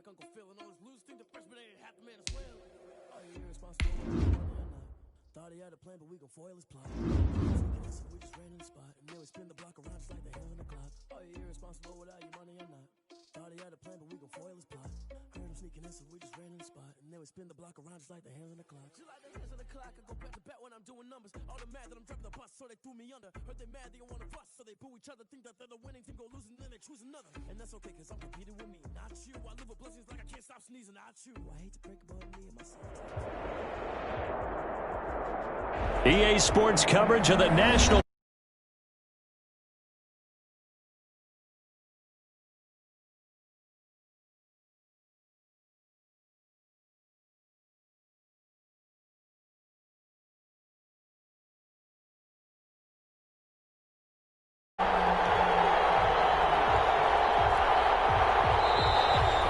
like Uncle Phil and all his losers think the freshman ain't half the man as well. Are you irresponsible with money or not? Thought he had a plan, but we gon' foil his plot. We just ran in the spot, and then we spin the block around just like the hands on the clock. Are you irresponsible without your money or not? Thought he had a plan, but we gon' foil his plot. Heard him sneaking in, so we just ran in the spot, and then we spin the block around just like the hands on the clock. Just like the hands on the clock, I go back to back when I'm doing numbers. All the mad that I'm driving the bus, so they threw me under. Heard they mad, they don't wanna bust, so they boo each other. Think that they're the winning team, go losing, then they choose another. And that's okay, cause I'm competing with me, not you. I live with blessings like I can't stop sneezing, not you. I hate to break about me and my son. EA Sports coverage of the national.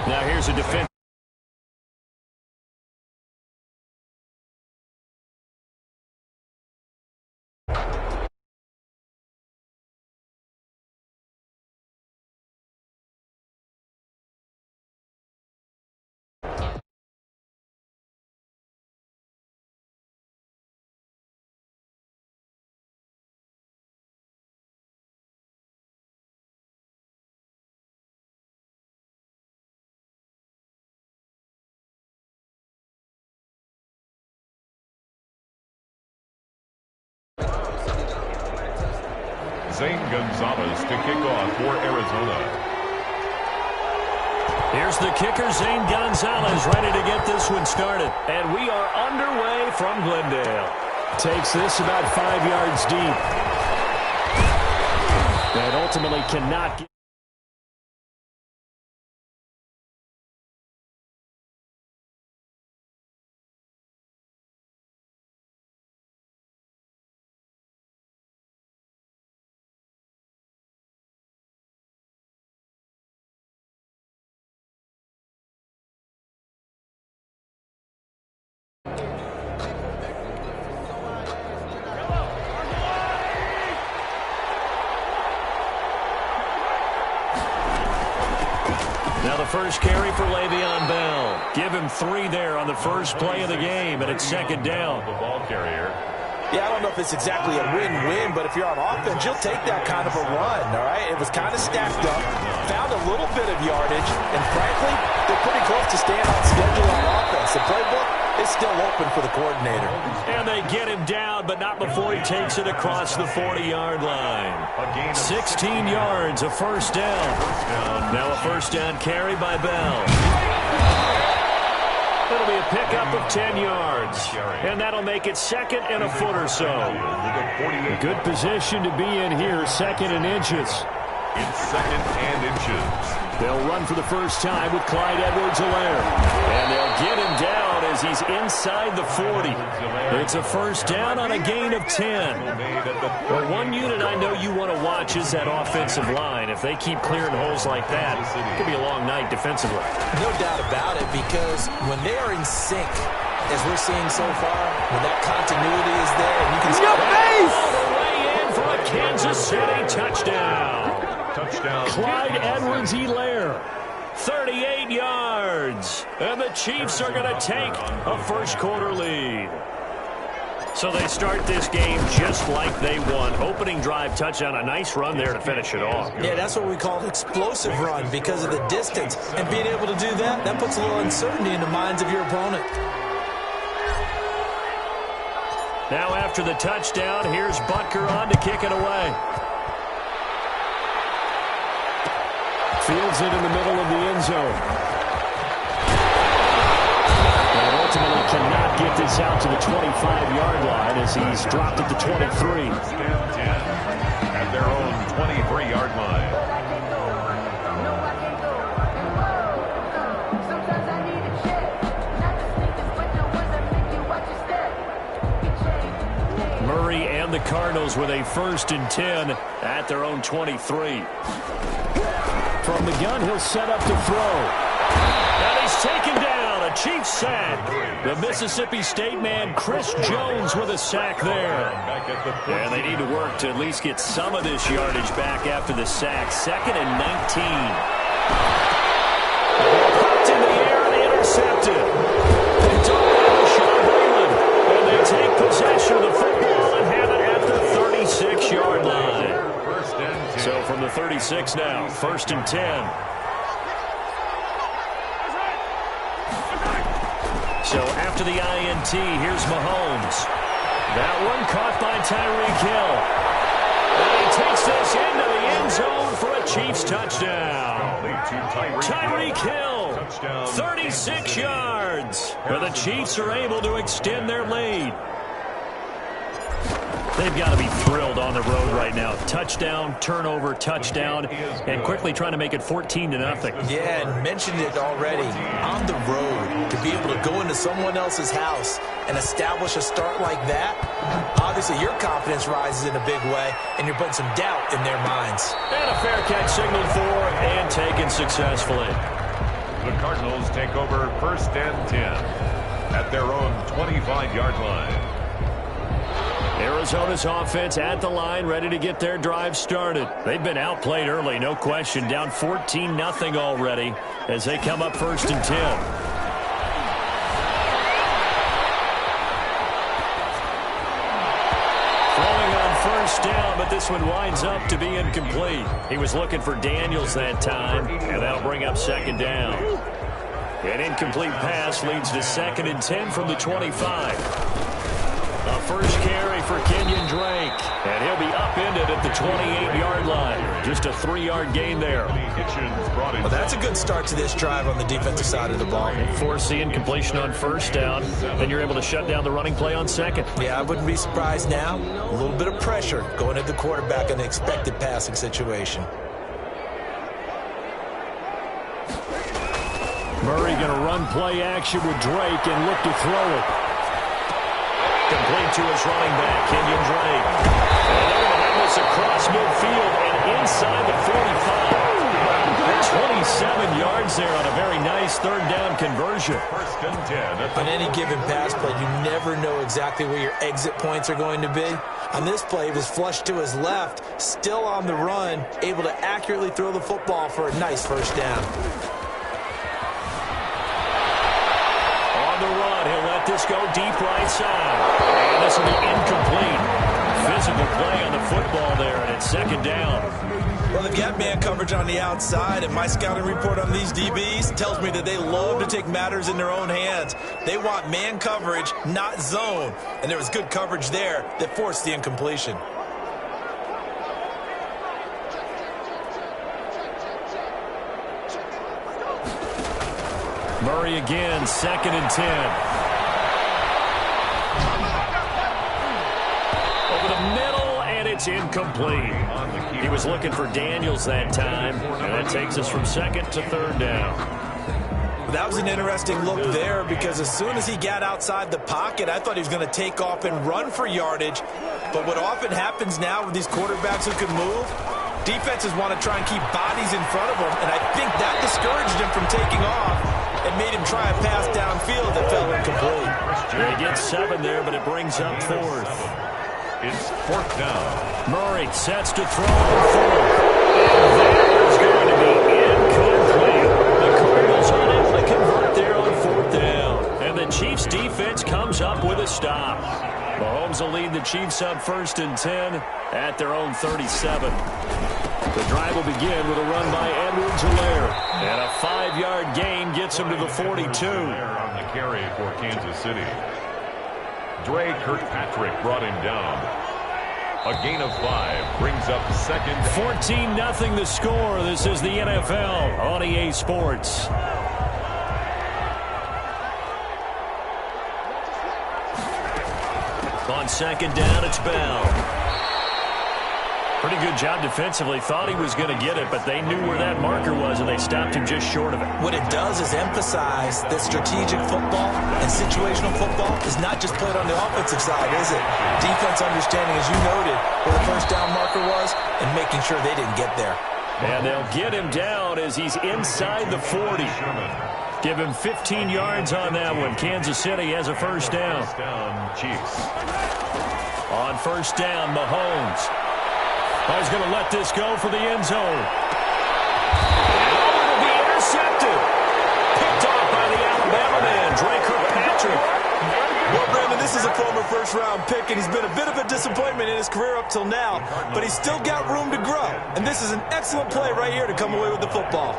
Now here's a defense. Zane Gonzalez to kick off for Arizona. Here's the kicker, Zane Gonzalez, ready to get this one started. And we are underway from Glendale. Takes this about 5 yards deep. And ultimately cannot get. Now the first carry for Le'Veon Bell. Give him 3 there on the first play of the game, and it's second down. The ball carrier. Yeah, I don't know if it's exactly a win-win, but if you're on offense, you'll take that kind of a run, all right? It was kind of stacked up, found a little bit of yardage, and frankly, they're pretty close to staying on schedule on offense. The playbook is still open for the coordinator. And they get him down, but not before he takes it across the 40-yard line. 16 yards, a first down. Now a first down carry by Bell. It'll be a pickup of 10 yards, and that'll make it second and a foot or so. Good position to be in here, second and inches. It's second and inches. They'll run for the first time with Clyde Edwards-Helaire. And they'll get him down as he's inside the 40. It's a first down on a gain of 10. Well, one unit I know you want to watch is that offensive line. If they keep clearing holes like that, it could be a long night defensively. No doubt about it, because when they are in sync, as we're seeing so far, when that continuity is there, and you can see all the way in for a Kansas City touchdown. Clyde Edwards-Helaire, 38 yards. And the Chiefs are going to take a first-quarter lead. So they start this game just like they won. Opening drive touchdown, a nice run there to finish it off. Yeah, that's what we call an explosive run because of the distance. And being able to do that, that puts a little uncertainty in the minds of your opponent. Now after the touchdown, here's Butker on to kick it away. Fields it in the middle of the end zone. And ultimately cannot get this out to the 25-yard line as he's dropped at the 23. At their own 23-yard line. Murray and the Cardinals with a 1st and 10 at their own 23. From the gun, he'll set up to throw. And he's taken down. A Chiefs sack. The Mississippi State man, Chris Jones, with a sack there. And they need to work to at least get some of this yardage back after the sack. 2nd and 19. Popped into intercepted. Picked up by Rashawn Breeland. And they take possession of the football and have it at the 36-yard line. So from the 36 now, 1st and 10. So after the INT, here's Mahomes. That one caught by Tyreek Hill. And he takes this into the end zone for a Chiefs touchdown. Tyreek Hill, 36 yards. Where the Chiefs are able to extend their lead. They've got to be thrilled on the road right now. Touchdown, turnover, touchdown, and quickly trying to make it 14-0. Yeah, and mentioned it already. On the road, to be able to go into someone else's house and establish a start like that, obviously your confidence rises in a big way, and you're putting some doubt in their minds. And a fair catch signaled for and taken successfully. The Cardinals take over 1st and 10 at their own 25-yard line. Arizona's offense at the line, ready to get their drive started. They've been outplayed early, no question. Down 14-0 already as they come up 1st and 10. Throwing on 1st down, but this one winds up to be incomplete. He was looking for Daniels that time, and that'll bring up 2nd down. An incomplete pass leads to 2nd and 10 from the 25. A first carry for Kenyon Drake, and he'll be upended at the 28-yard line. Just a 3-yard gain there. Well, that's a good start to this drive on the defensive side of the ball. Force the incompletion on 1st down, then you're able to shut down the running play on 2nd. Yeah, I wouldn't be surprised now. A little bit of pressure going at the quarterback in an expected passing situation. Murray going to run play action with Drake and look to throw it. Complete to his running back, Kenyon Drake. And they're going to have this across midfield and inside the 45. 27 yards there on a very nice 3rd down conversion. 1st and 10. On any given pass play, you never know exactly where your exit points are going to be. On this play, it was flushed to his left, still on the run, able to accurately throw the football for a nice 1st down. The run, he'll let this go deep right side. And this will be incomplete. Physical play on the football there, and it's 2nd down. Well, they've got man coverage on the outside, and my scouting report on these DBs tells me that they love to take matters in their own hands. They want man coverage, not zone. And there was good coverage there that forced the incompletion. Murray again, 2nd and 10. Over the middle, and it's incomplete. He was looking for Daniels that time, and that takes us from 2nd to 3rd down. That was an interesting look there because as soon as he got outside the pocket, I thought he was going to take off and run for yardage. But what often happens now with these quarterbacks who can move, defenses want to try and keep bodies in front of them, and I think that discouraged him from taking off and made him try a pass downfield that fell incomplete. They get 7 there, but it brings up 4th. It's 4th down. Murray sets to throw on 4th. And that is going to be incomplete. The Cardinals unable to convert there on 4th down. And the Chiefs defense comes up with a stop. Mahomes will lead the Chiefs up 1st and 10 at their own 37. The drive will begin with a run by Edwards-Helaire. And a 5-yard gain gets him to the 42. On the carry for Kansas City. Dre Kirkpatrick brought him down. A gain of 5 brings up 2nd. 14-0 the score. This is the NFL on EA Sports. On 2nd down, it's Bell. Pretty good job defensively. Thought he was going to get it, but they knew where that marker was, and they stopped him just short of it. What it does is emphasize that strategic football and situational football is not just played on the offensive side, is it? Defense understanding, as you noted, where the 1st down marker was and making sure they didn't get there. And they'll get him down as he's inside the 40. Give him 15 yards on that one. Kansas City has a 1st down. Chiefs. On 1st down, Mahomes. He's going to let this go for the end zone. And it will be intercepted. Picked off by the Alabama This is a former first-round pick, and he's been a bit of a disappointment in his career up till now, but he's still got room to grow. And this is an excellent play right here to come away with the football.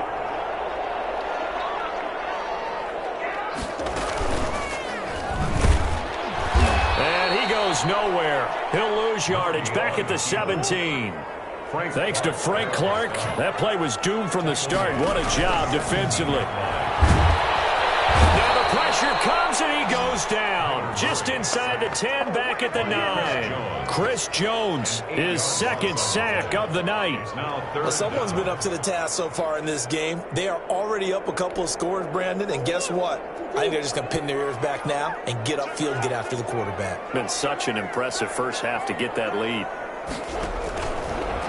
And he goes nowhere. He'll lose yardage back at the 17. Thanks to Frank Clark, that play was doomed from the start. What a job defensively. Now the pressure comes and he goes down. Just inside the 10, back at the 9. Chris Jones, his second sack of the night. Well, someone's been up to the task so far in this game. They are already up a couple of scores, Brandon, and guess what? I think they're just going to pin their ears back now and get upfield and get after the quarterback. Been such an impressive first half to get that lead.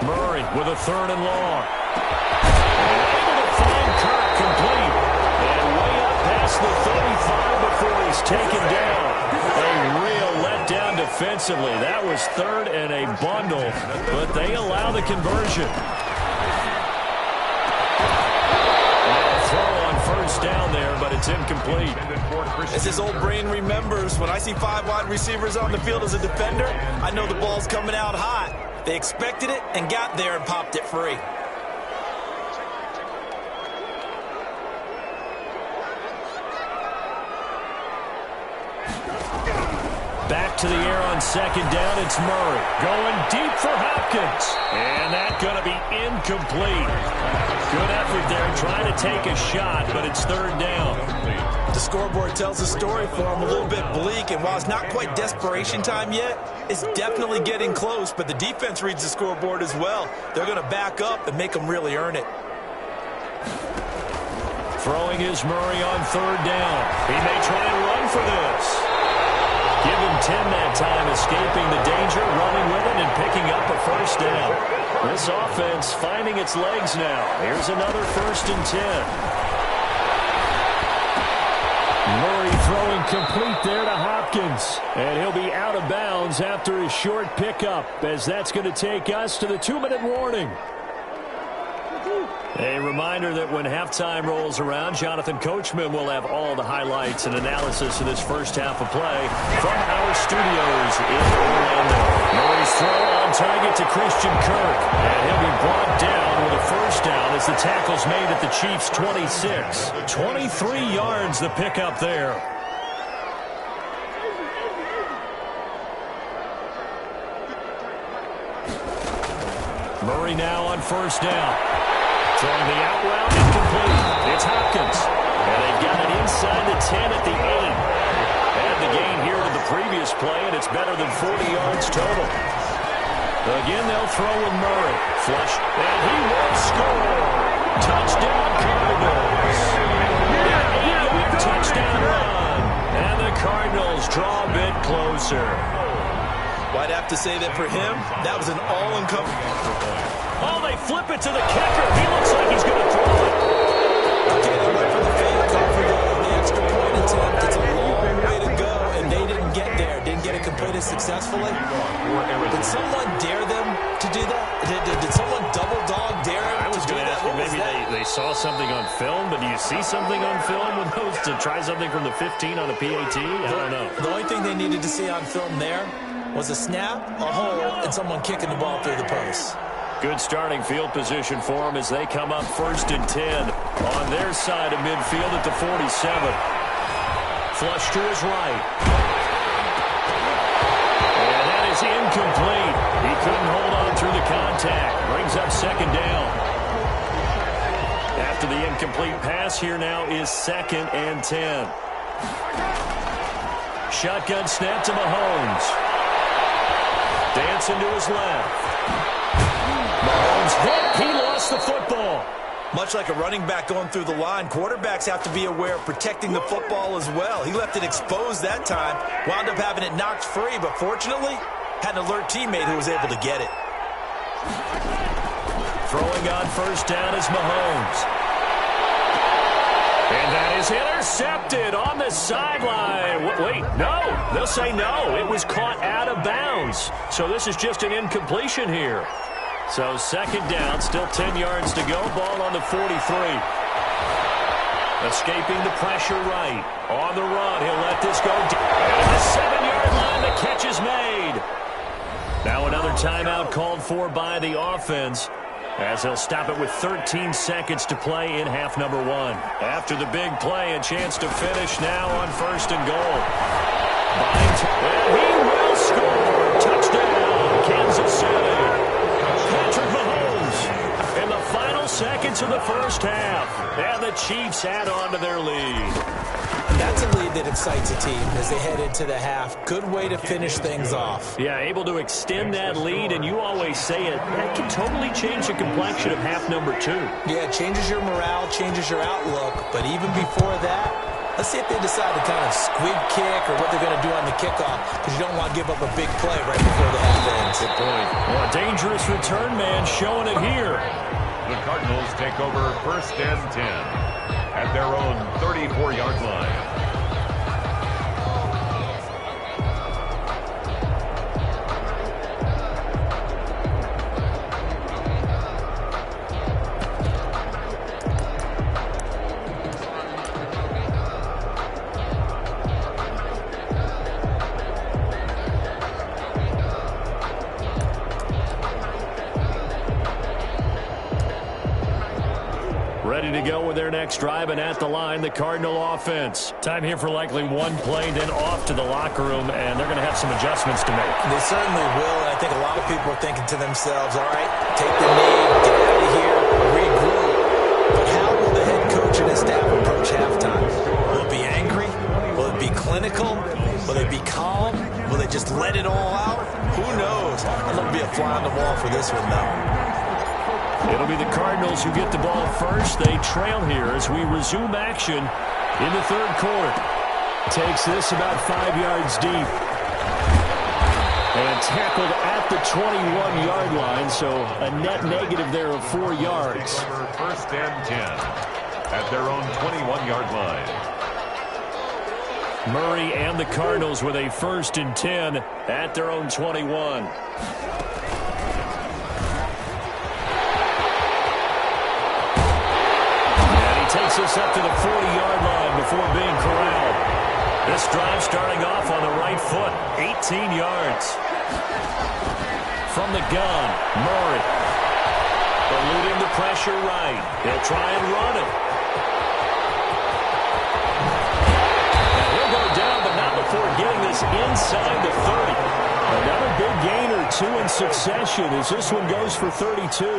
Murray with a 3rd and long. Able to find Kirk complete. And way up past the 35 before he's taken down. A real letdown defensively. That was 3rd and a bundle, but they allow the conversion. Throw on first down there, but it's incomplete. As his old brain remembers, when I see 5 wide receivers on the field as a defender, I know the ball's coming out hot. They expected it and got there and popped it free. Back to the air on second down, it's Murray. Going deep for Hopkins. And that's going to be incomplete. Good effort there, trying to take a shot, but it's 3rd down. The scoreboard tells a story for him, a little bit bleak, and while it's not quite desperation time yet, it's definitely getting close, but the defense reads the scoreboard as well. They're going to back up and make them really earn it. Throwing is Murray on 3rd down. He may try and run for this. Give him 10 that time, escaping the danger, running with it, and picking up a first down. This offense finding its legs now. Here's another 1st and 10. Murray throwing complete there to Hopkins. And he'll be out of bounds after his short pickup, as that's going to take us to the 2-minute warning. A reminder that when halftime rolls around, Jonathan Coachman will have all the highlights and analysis of this first half of play from our studios in Orlando. Murray's throw on target to Christian Kirk. And he'll be brought down with a first down as the tackle's made at the Chiefs' 26. 23 yards the pickup there. Murray now on first down. Throwing the out route, incomplete. It's Hopkins. And they've got it inside the 10 at the 8. Add the gain here to the previous play, and it's better than 40 yards total. Again, they'll throw with Murray. Flush, and he will score. Touchdown, Cardinals. An 8-yard touchdown run. And the Cardinals draw a bit closer. Well, I'd have to say that for him, that was an all-encompassing. Oh, they flip it to the kicker. He looks like he's going to throw it. Okay, they went for the fake, call for the extra point attempt. It's a long way to go, and they didn't get there. Didn't get it completed successfully. Did someone dare them to do that? Did someone double dog dare them to do that? Maybe they saw something on film, but do you see something on film with those to try something from the 15 on a PAT? I don't know. The only thing they needed to see on film there was a snap, a hold, and someone kicking the ball through the post. Good starting field position for them as they come up 1st and 10 on their side of midfield at the 47. Flush to his right. And that is incomplete. He couldn't hold on through the contact. Brings up 2nd down. After the incomplete pass, here now is 2nd and 10. Shotgun snap to Mahomes. Dancing to his left. Mahomes hit. He lost the football. Much like a running back going through the line, quarterbacks have to be aware of protecting the football as well. He left it exposed that time, wound up having it knocked free, but fortunately, had an alert teammate who was able to get it. Throwing on first down is Mahomes. And that is intercepted on the sideline. Wait, no. They'll say no. It was caught out of bounds. So this is just an incompletion here. So 2nd down, still 10 yards to go. Ball on the 43. Escaping the pressure right. On the run, he'll let this go deep. And the 7-yard line, the catch is made. Now another timeout called for by the offense, as they'll stop it with 13 seconds to play in half number 1. After the big play, a chance to finish now on 1st and goal. And he will score. Touchdown, Kansas City. Patrick Mahomes in the final seconds of the first half. And the Chiefs add on to their lead. That's a lead that excites a team as they head into the half. Good way to finish things off. Yeah, able to extend that lead, and you always say it, that can totally change the complexion of half number 2. Yeah, it changes your morale, changes your outlook. But even before that, let's see if they decide to kind of squib kick or what they're going to do on the kickoff, because you don't want to give up a big play right before the half ends. Good point. Well, a dangerous return man showing it here. The Cardinals take over 1st and 10 at their own 34-yard line. Ready to go with their next drive, and at the line, the Cardinal offense. Time here for likely one play, then off to the locker room, and they're going to have some adjustments to make. They certainly will, and I think a lot of people are thinking to themselves, all right, take the knee, get out of here, regroup. But how will the head coach and his staff approach halftime? Will it be angry? Will it be clinical? Will they be calm? Will they just let it all out? Who knows? I'm going to be a fly on the wall for this one, though. It'll be the Cardinals who get the ball first. They trail here as we resume action in the third quarter. Takes this about 5 yards deep. And tackled at the 21-yard line, so a net negative there of 4 yards. 1st and 10 at their own 21-yard line. Murray and the Cardinals with a 1st and 10 at their own 21. Takes us up to the 40-yard line before being corralled. This drive starting off on the right foot, 18 yards. From the gun, Murray. Eluding the pressure right. He'll try and run it. And he'll go down, but not before getting this inside the 30. Another big gain or 2 in succession as this one goes for 32.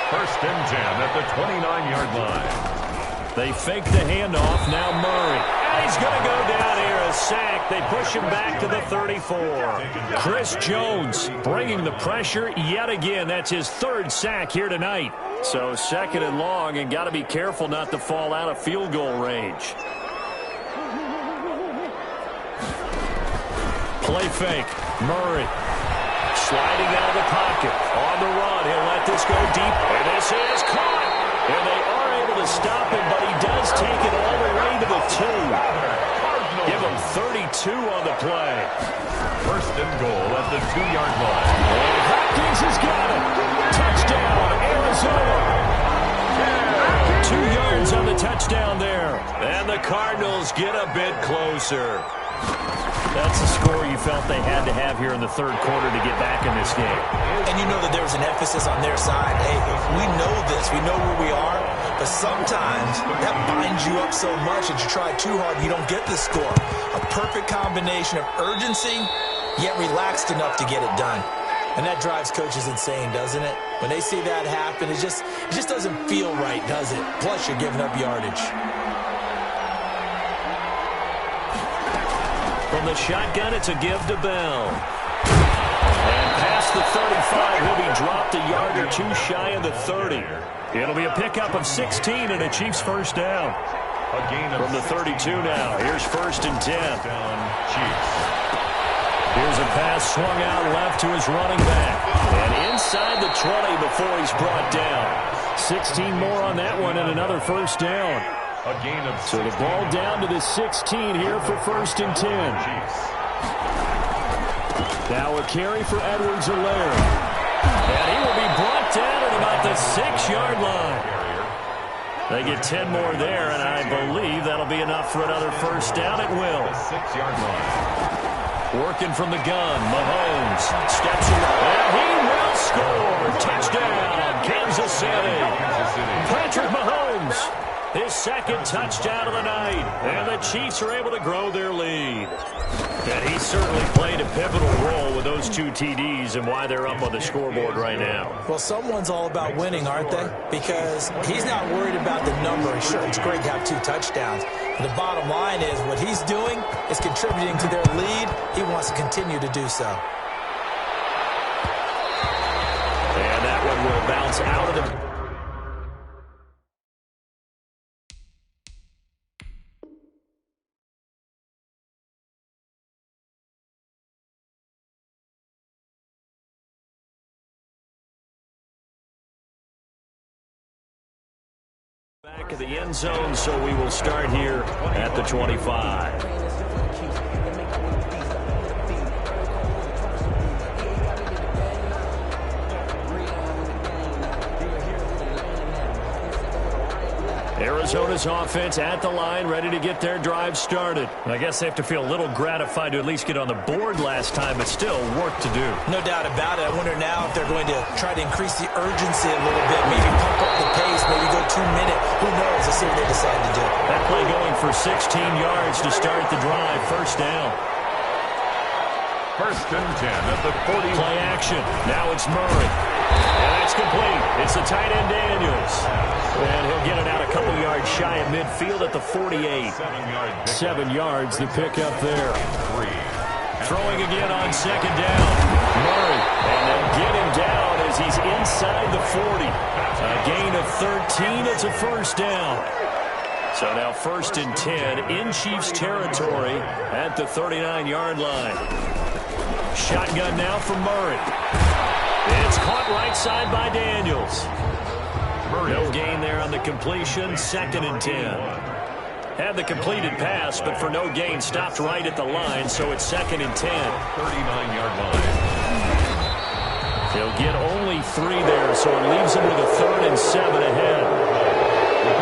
1st and 10 at the 29-yard line. They fake the handoff. Now Murray. And he's going to go down here. A sack. They push him back to the 34. Chris Jones bringing the pressure yet again. That's his 3rd sack here tonight. So 2nd and long, and got to be careful not to fall out of field goal range. Play fake. Murray. Sliding out of the pocket. On the run. He'll let this go deep. And this is caught. And they are able to stop him, but he does take it all the way to the 2. Give him 32 on the play. 1st and goal at the 2-yard line. And Hopkins has got it. Touchdown, Arizona. 2 yards on the touchdown there. And the Cardinals get a bit closer. That's the score you felt they had to have here in the third quarter to get back in this game. And you know that there's an emphasis on their side. Hey, we know this. We know where we are. But sometimes that binds you up so much that you try too hard and you don't get the score. A perfect combination of urgency, yet relaxed enough to get it done. And that drives coaches insane, doesn't it? When they see that happen, it just doesn't feel right, does it? Plus, you're giving up yardage. From the shotgun, it's a give to Bell. And past the 35, he'll be dropped a yard or 2 shy of the 30. It'll be a pickup of 16 and a Chiefs first down. From the 32 now, here's 1st and 10. Here's a pass swung out left to his running back. And inside the 20 before he's brought down. 16 more on that one and another first down. So the ball down to the 16 here for 1st and 10. Now a carry for Edwards-Helaire. And he will be brought down at about the 6-yard line. They get 10 more there, and I believe that'll be enough for another first down. It will. 6-yard line. Working from the gun, Mahomes steps away, and he will score. Touchdown, Kansas City. Patrick Mahomes, his second touchdown of the night, and the Chiefs are able to grow their lead. And he certainly played a pivotal role with those 2 TDs and why they're up on the scoreboard right now. Well, someone's all about winning, aren't they? Because he's not worried about the number. Sure, it's great to have 2 touchdowns. But the bottom line is what he's doing is contributing to their lead. He wants to continue to do so. And that one will bounce out of the... Back of the end zone, so we will start here at the 25. Arizona's offense at the line, ready to get their drive started. I guess they have to feel a little gratified to at least get on the board last time, but still work to do. No doubt about it. I wonder now if they're going to try to increase the urgency a little bit, maybe pump up the pace, maybe go 2-minute. Who knows? Let's see what they decide to do. That play going for 16 yards to start the drive. First down. First and 10 at the 40. Play action. Now it's Murray. And that's complete. It's the tight end Daniels. And he'll get it out a couple yards shy of midfield at the 48. 7 yards, the pickup there. Throwing again on second down. Murray. And they'll get him down as he's inside the 40. A gain of 13. It's a first down. So now first and 10 in Chiefs territory at the 39-yard line. Shotgun now for Murray. It's caught right side by Daniels. No gain there on the completion. Second and 10. Had the completed pass, but for no gain, stopped right at the line, so it's second and 10. 39-yard line. He'll get only 3 there, so it leaves him with a 3rd and 7 ahead.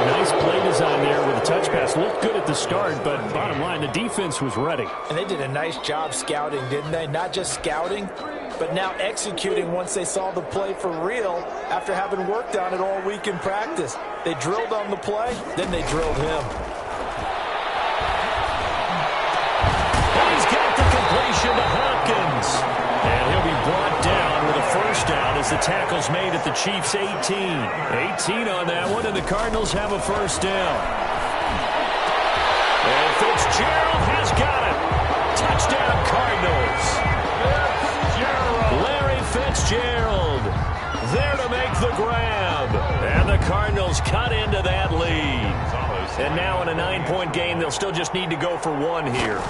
Nice play design there with a touch pass. Looked good at the start, but bottom line, the defense was ready. And they did a nice job scouting, didn't they? Not just scouting, but now executing once they saw the play for real after having worked on it all week in practice. They drilled on the play, then they drilled him. And he's got the completion to Hopkins. And he'll be brought down with a first down as the tackle's made at the Chiefs' 18. 18 on that one, and the Cardinals have a first down. And Fitzgerald has got it. Touchdown, Cardinals. Larry Fitzgerald there to make the grab. And the Cardinals cut into that lead. And now in a 9-point game, they'll still just need to go for 1 here.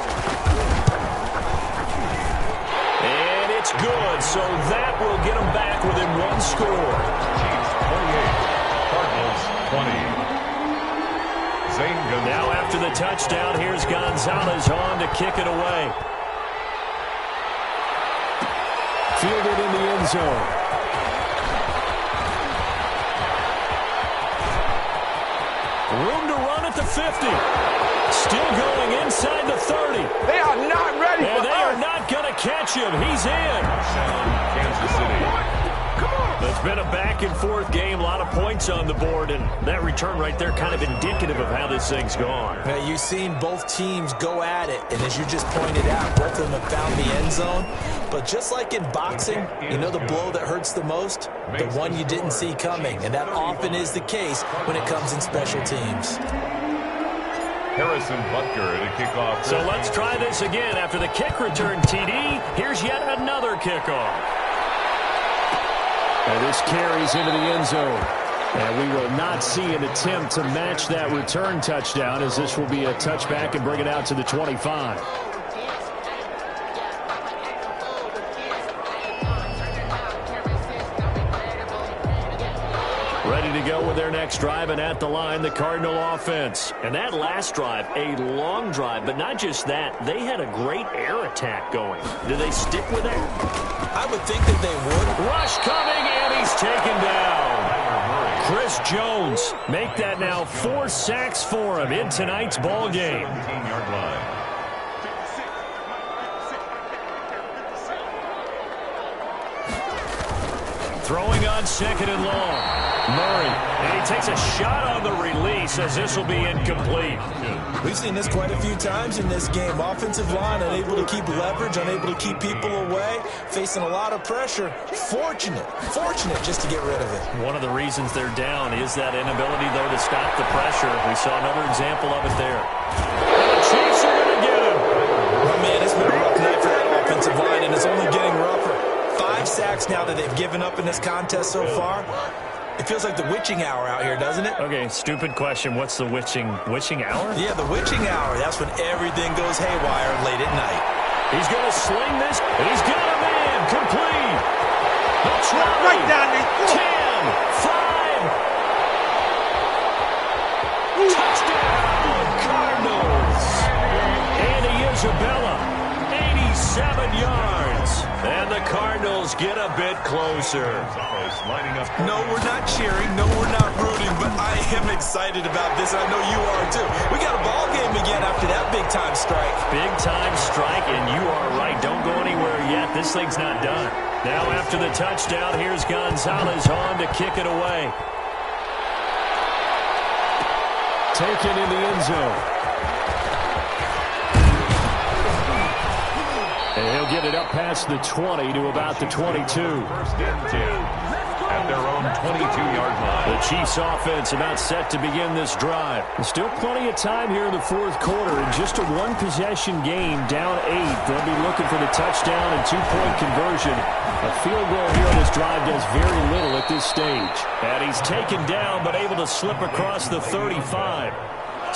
And it's good, so that will get them back within 1 score. Chiefs 28, Cardinals 20. Now after the touchdown, here's Gonzalez on to kick it away. Fielded in the end zone. Room to run at the 50. Still going inside the 30. They are not ready for us. And they are not going to catch him. He's in. Kansas City. It's been a back-and-forth game, a lot of points on the board, and that return right there kind of indicative of how this thing's gone. Now, you've seen both teams go at it, and as you just pointed out, both of them have found the end zone. But just like in boxing, you know the blow that hurts the most? The one you didn't see coming, and that often is the case when it comes in special teams. Harrison Butker to kick off. So let's try this again. After the kick return TD, here's yet another kickoff. And this carries into the end zone. And we will not see an attempt to match that return touchdown, as this will be a touchback and bring it out to the 25. Ready to go with their next drive, and at the line, the Cardinal offense. And that last drive, a long drive, but not just that. They had a great air attack going. Do they stick with that? I would think that they would. Rush coming, and he's taken down. Chris Jones make that now 4 sacks for him in tonight's ball game. 17-yard line. Throwing on 2nd and long. Murray, and he takes a shot on the release as this will be incomplete. We've seen this quite a few times in this game. Offensive line unable to keep leverage, unable to keep people away, facing a lot of pressure. Fortunate just to get rid of it. One of the reasons they're down is that inability, though, to stop the pressure. We saw another example of it there. And the Chiefs are going to get him. Oh, man, it's been a rough night for that offensive line, and it's only getting rougher. 5 sacks now that they've given up in this contest so far. It feels like the witching hour out here, doesn't it? Okay, stupid question. What's the witching hour? Yeah, the witching hour. That's when everything goes haywire late at night. He's going to sling this, and he's got a man complete. That's right down the 10, 5. Touchdown, Cardinals. Andy Isabella, 87 yards. And the Cardinals get a bit closer. No, we're not cheering. No, we're not rooting. But I am excited about this. I know you are, too. We got a ball game again after that big-time strike. Big-time strike, and you are right. Don't go anywhere yet. This thing's not done. Now after the touchdown, here's Gonzalez on to kick it away. Taken in the end zone. And he'll get it up past the 20 to about the 22. 1st and 10 at their own 22-yard line. The Chiefs offense about set to begin this drive. There's still plenty of time here in the 4th quarter. In just a 1-possession game, down 8. They'll be looking for the touchdown and 2-point conversion. A field goal here on this drive does very little at this stage. And he's taken down but able to slip across the 35.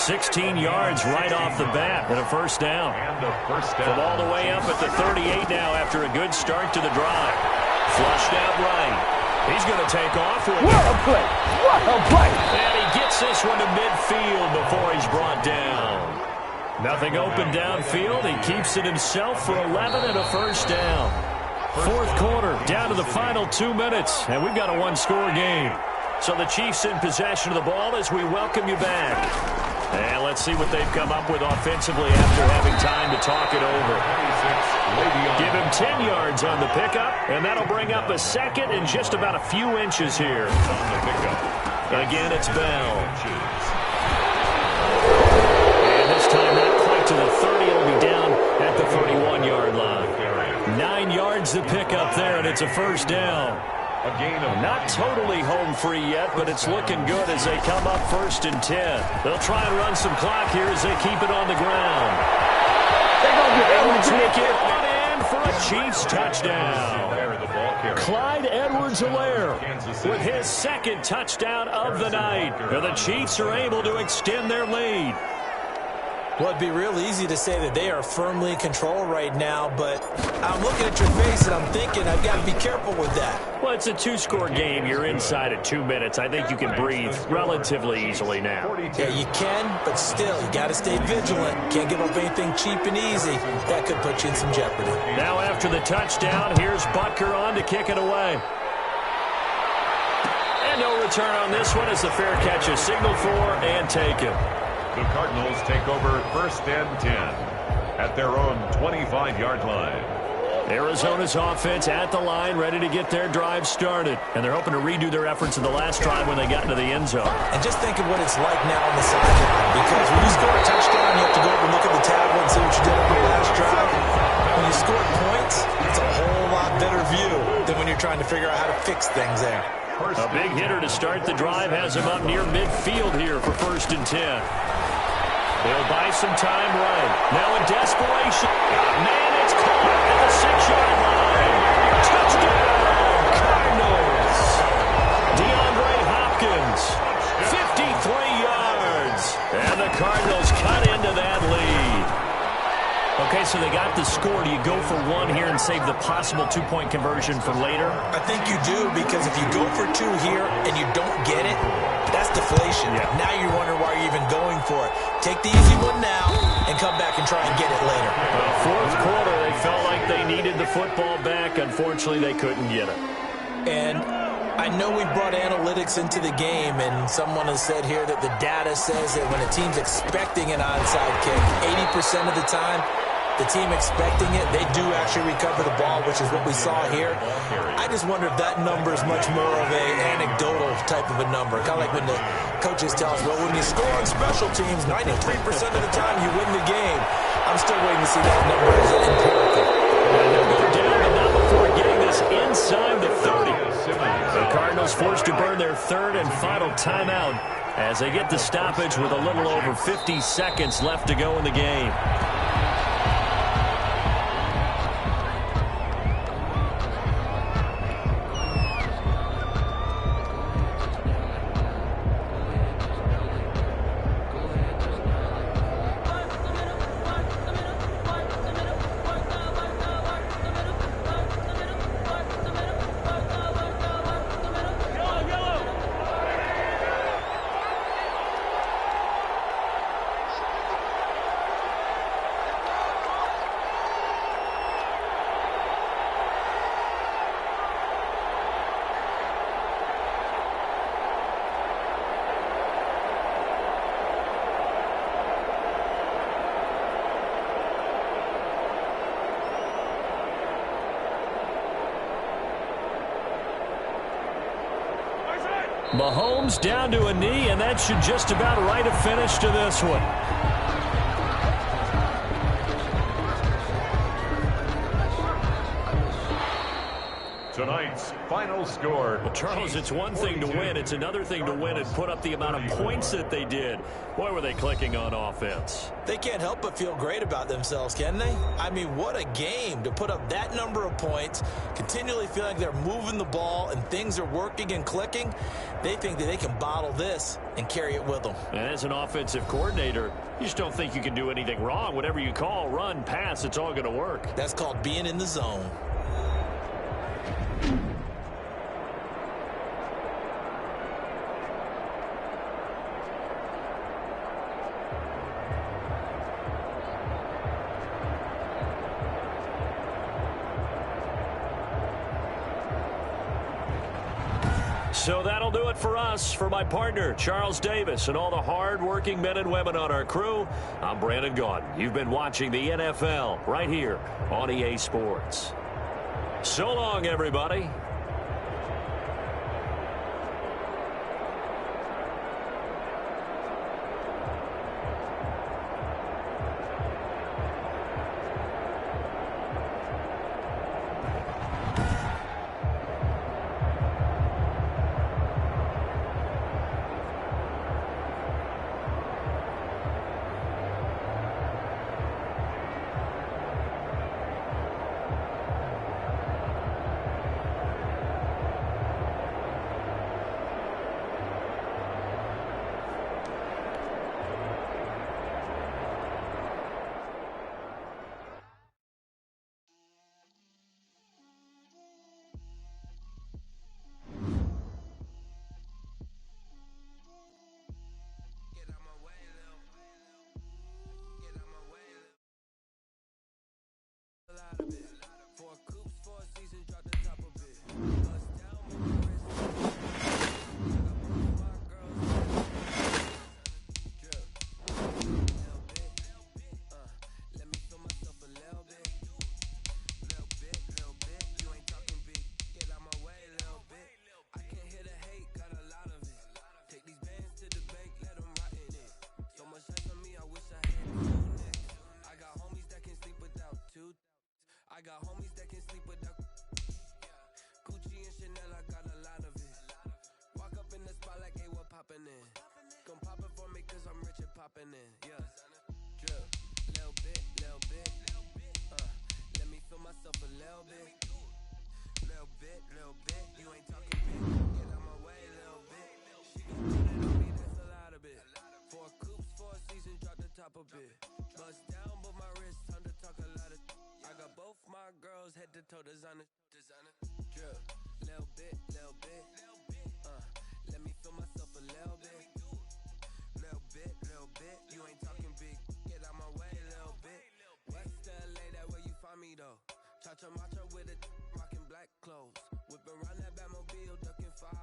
16 yards right off the bat and a first down. From all the way up at the 38 now after a good start to the drive. Flushed out right. He's going to take off with it. What a play! What a play! And he gets this one to midfield before he's brought down. Nothing open downfield. He keeps it himself for 11 and a first down. 4th quarter, down to the final 2 minutes, and we've got a 1-score game. So the Chiefs in possession of the ball as we welcome you back. And let's see what they've come up with offensively after having time to talk it over. Give him 10 yards on the pickup, and that'll bring up a second and just about a few inches here. Again, it's Bell. And this time not quite to the 30. It'll be down at the 31-yard line. 9 yards to pick up there, and it's a first down. Not totally home free yet, but it's looking good as they come up 1st and 10. They'll try and run some clock here as they keep it on the ground. They'll take it on in for a Chiefs touchdown. Clyde Edwards-Helaire with his 2nd touchdown of the night. And the Chiefs are able to extend their lead. Well, it'd be real easy to say that they are firmly in control right now, but I'm looking at your face and I'm thinking I've got to be careful with that. Well, it's a 2-score game. You're inside at 2 minutes. I think you can breathe relatively easily now. Yeah, you can, but still, you got to stay vigilant. Can't give up anything cheap and easy. That could put you in some jeopardy. Now after the touchdown, here's Butker on to kick it away. And no return on this one as the fair catch is signaled for and taken. The Cardinals take over 1st and 10 at their own 25-yard line. Arizona's offense at the line, ready to get their drive started. And they're hoping to redo their efforts in the last drive when they got into the end zone. And just think of what it's like now on the sideline. Because when you score a touchdown, you have to go over and look at the tablet and see what you did on the last drive. When you score points, it's a whole lot better view than when you're trying to figure out how to fix things there. A big hitter to start the drive has him up near midfield here for 1st and 10. They'll buy some time right. Now in desperation. Man, it's caught at the 6-yard line. Touchdown, Cardinals. DeAndre Hopkins, 53 yards. And the Cardinals cut into that lead. Okay, so they got the score. Do you go for 1 here and save the possible 2-point conversion for later? I think you do, because if you go for 2 here and you don't get it, that's deflation. Yeah. Now you're wondering why you're even going for it. Take the easy one now and come back and try and get it later. 4th quarter, they felt like they needed the football back. Unfortunately, they couldn't get it. And I know we brought analytics into the game, and someone has said here that the data says that when a team's expecting an onside kick, 80% of the time, the team expecting it, they do actually recover the ball, which is what we saw here. I just wonder if that number is much more of an anecdotal type of a number. Kind of like when the coaches tell us, well, when you score on special teams, 93% of the time you win the game. I'm still waiting to see that number as empirical. And they'll go down, but not before getting this inside the 30. The Cardinals forced to burn their third and final timeout as they get the stoppage with a little over 50 seconds left to go in the game. Mahomes down to a knee, and that should just about write a finish to this one. Tonight's final score. Well, Charles, it's one thing to win. It's another thing to win and put up the amount of points that they did. Boy, were they clicking on offense. They can't help but feel great about themselves, can they? I mean, what a game to put up that number of points, continually feeling like they're moving the ball and things are working and clicking. They think that they can bottle this and carry it with them. And as an offensive coordinator, you just don't think you can do anything wrong. Whatever you call, run, pass, it's all going to work. That's called being in the zone. So that'll do it for us. For my partner, Charles Davis, and all the hard-working men and women on our crew, I'm Brandon Gaudin. You've been watching the NFL right here on EA Sports. So long, everybody. I got homies that can sleep without Gucci and Chanel, I got a lot of it. Walk up in the spot like, hey, what poppin' in? Gon' pop it for me cause I'm rich and poppin' in. Yeah, drip, little bit, let me feel myself a little bit. Little bit, you ain't talking big. Get out my way, little bit. She gon' put it on me, that's a lot of it. 4 coops, 4 seasons, drop the top a bit. Bust down, but my wrist, time to talk a lot of. I got both my girls head to toe designer. Drip, little bit, let me feel myself a little bit. Little bit, you ain't talking big. Get out my way, little bit. West LA, that where you find me though. Cha-cha matcha with a rockin' black clothes. Whippin' around that Batmobile, duckin' 5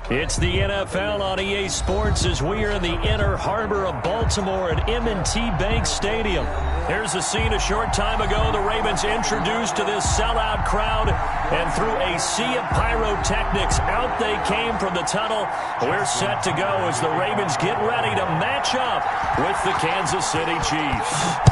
It's the NFL on EA Sports as we are in the inner harbor of Baltimore at M&T Bank Stadium. Here's the scene a short time ago. The Ravens introduced to this sellout crowd, and through a sea of pyrotechnics, out they came from the tunnel. We're set to go as the Ravens get ready to match up with the Kansas City Chiefs.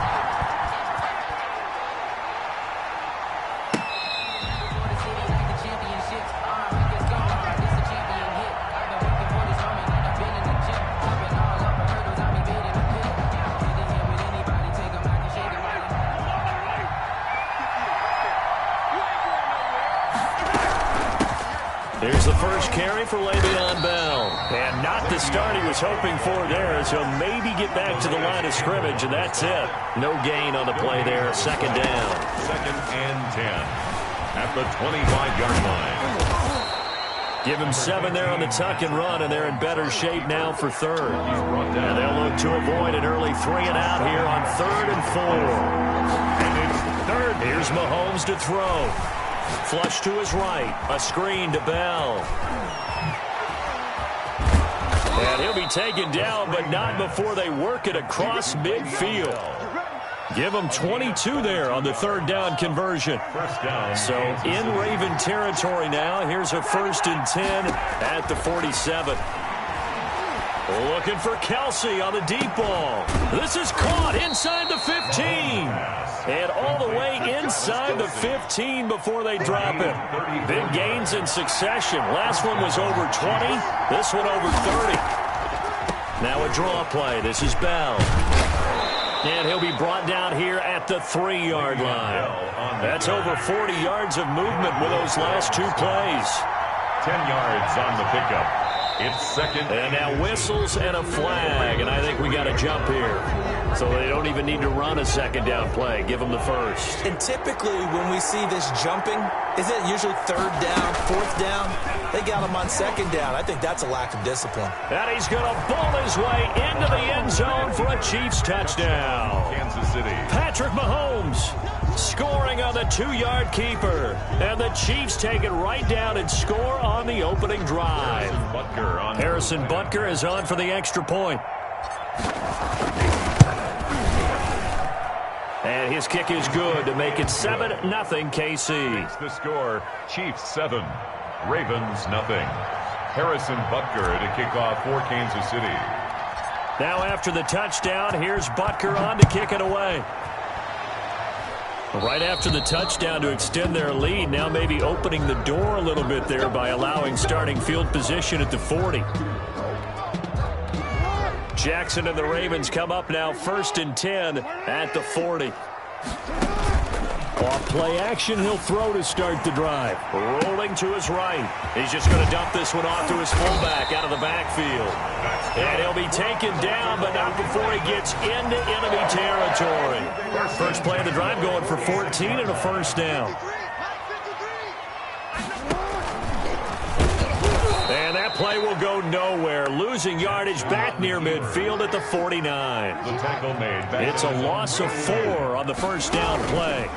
Here's the first carry for Le'Veon Bell. And not the start he was hoping for there, as he'll maybe get back to the line of scrimmage, and that's it. No gain on the play there, second down. 2nd and 10 at the 25-yard line. Give him 7 there on the tuck and run, and they're in better shape now for third. And they'll look to avoid an early 3-and-out here on 3rd and 4. And it's third. Here's Mahomes to throw. Flush to his right. A screen to Bell. And he'll be taken down, but not before they work it across midfield. Give him 22 there on the 3rd down conversion. First down. So in Raven territory now. Here's a 1st and 10 at the 47. Looking for Kelsey on the deep ball. This is caught inside the 15. And all the way inside the 15 before they drop it. Big gains in succession. Last one was over 20. This one over 30. Now a draw play. This is Bell. And he'll be brought down here at the 3-yard line. That's over 40 yards of movement with those last 2 plays. 10 yards on the pickup. It's 2nd. And now whistles and a flag, and I think we got a jump here. So they don't even need to run a 2nd down play. Give them the 1st. And typically when we see this jumping, isn't it usually 3rd down, 4th down? They got him on 2nd down. I think that's a lack of discipline. And he's going to ball his way into the end zone for a Chiefs touchdown. Kansas City. Patrick Mahomes scoring on the 2-yard keeper. And the Chiefs take it right down and score on the opening drive. Harrison Butker is on for the extra point. And his kick is good to make it 7-0 KC. The score, Chiefs 7, Ravens 0. Harrison Butker to kick off for Kansas City. Now after the touchdown, here's Butker on to kick it away. Right after the touchdown to extend their lead, now maybe opening the door a little bit there by allowing starting field position at the 40. Jackson and the Ravens come up now 1st and 10 at the 40. Off play action, he'll throw to start the drive. Rolling to his right. He's just going to dump this one off to his fullback out of the backfield. And he'll be taken down, but not before he gets into enemy territory. First play of the drive going for 14 and a 1st down. And that play will go nowhere. Losing yardage back near midfield at the 49. The tackle made. It's a loss of 4 on the 1st down play.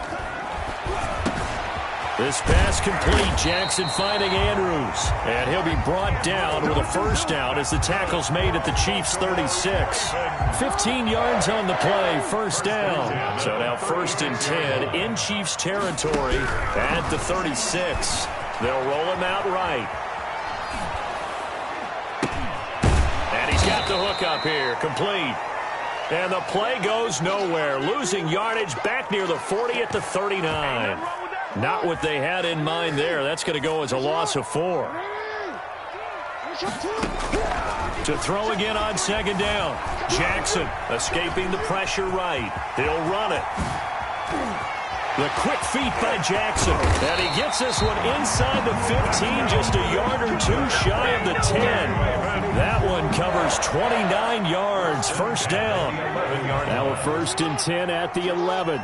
This pass complete. Jackson finding Andrews. And he'll be brought down with a 1st down as the tackle's made at the Chiefs' 36. 15 yards on the play, 1st down. So now 1st and 10 in Chiefs territory at the 36. They'll roll him out right. And he's got the hook up here, complete. And the play goes nowhere. Losing yardage back near the 40 at the 39. Not what they had in mind there. That's going to go as a loss of 4. To throw again on 2nd down. Jackson escaping the pressure right. He'll run it. The quick feet by Jackson. And he gets this one inside the 15, just a yard or 2 shy of the 10. That one covers 29 yards. 1st down. Now a 1st and 10 at the 11.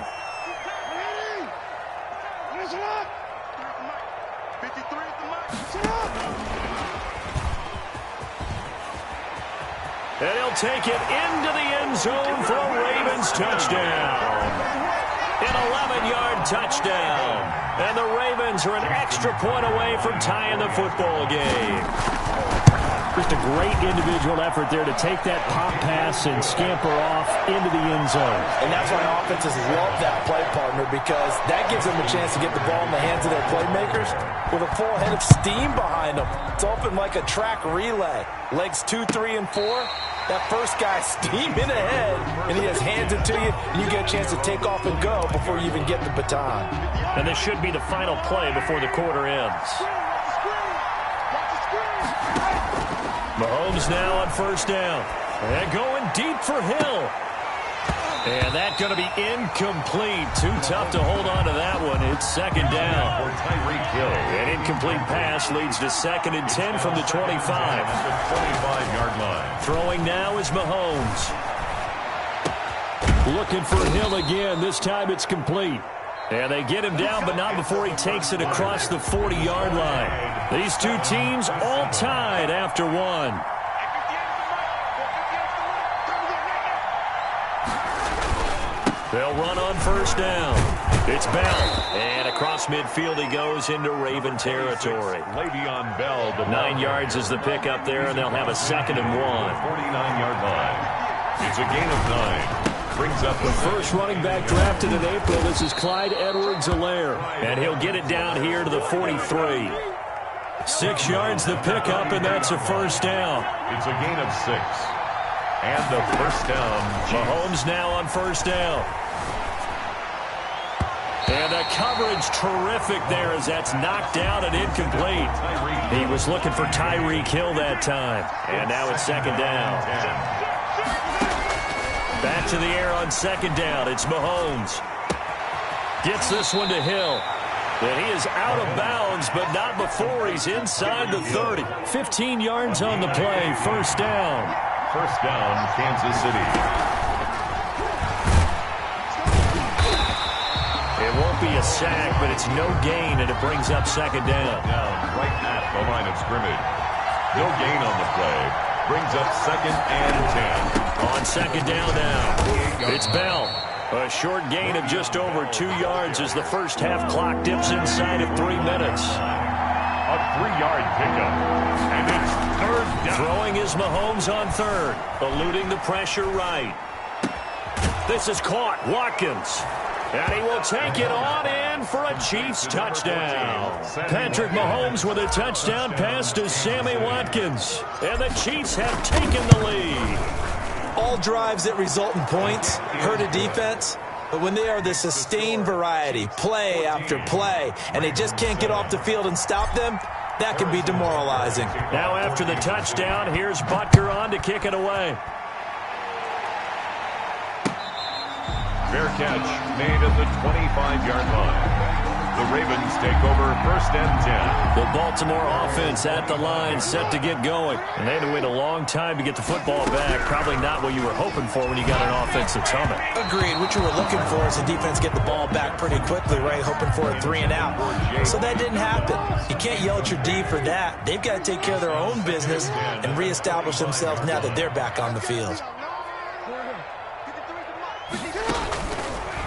And he'll take it into the end zone for a Ravens touchdown. An 11-yard touchdown. And the Ravens are an extra point away from tying the football game. Just a great individual effort there to take that pop pass and scamper off into the end zone. And that's why offenses love that play, partner, because that gives them a chance to get the ball in the hands of their playmakers with a full head of steam behind them. It's open like a track relay. Legs 2, 3, and 4. That first guy steaming ahead, and he just hands it to you, and you get a chance to take off and go before you even get the baton. And this should be the final play before the quarter ends. Mahomes now on first down. And going deep for Hill. And that's going to be incomplete. Too tough to hold on to that one. It's second down. For Tyreek Hill. An incomplete pass leads to 2nd and 10 from the 25. At the 25-yard line. Throwing now is Mahomes. Looking for Hill again. This time it's complete. And they get him down, but not before he takes it across the 40-yard line. These two teams all tied after one. They'll run on first down. It's Bell. And across midfield he goes into Raven territory. Le'Veon Bell. 9 yards is the pickup there, and they'll have a 2nd and 1. 49-yard line. It's a gain of 9. Brings up the first running back drafted in April. This is Clyde Edwards-Helaire. And he'll get it down here to the 43. 6 yards the pickup, and that's a first down. It's a gain of 6. And the first down. Mahomes now on first down. And the coverage terrific there as that's knocked down and incomplete. He was looking for Tyreek Hill that time. And now it's second down. Back to the air on second down. It's Mahomes. Gets this one to Hill. And he is out of bounds, but not before he's inside the 30. 15 yards on the play. First down. First down, Kansas City. It won't be a sack, but it's no gain, and it brings up second down. Down right at the line of scrimmage. No gain on the play. Brings up 2nd and 10. On second down now, it's Bell. A short gain of just over 2 yards as the first half clock dips inside of 3 minutes. A 3-yard pickup, and it's third down. Throwing is Mahomes on third, eluding the pressure right. This is caught, Watkins. And he will take it on in for a Chiefs touchdown. Patrick Mahomes with a touchdown pass to Sammy Watkins. And the Chiefs have taken the lead. All drives that result in points hurt a defense, but when they are the sustained variety, play after play, and they just can't get off the field and stop them, that can be demoralizing. Now after the touchdown, here's Butker on to kick it away. Fair catch made at the 25-yard line. The Ravens take over 1st and 10. The Baltimore offense at the line, set to get going. And they had to wait a long time to get the football back. Probably not what you were hoping for when you got an offense that's humming. Agreed. What you were looking for is the defense get the ball back pretty quickly, right? Hoping for a 3 and out. So that didn't happen. You can't yell at your D for that. They've got to take care of their own business and reestablish themselves now that they're back on the field.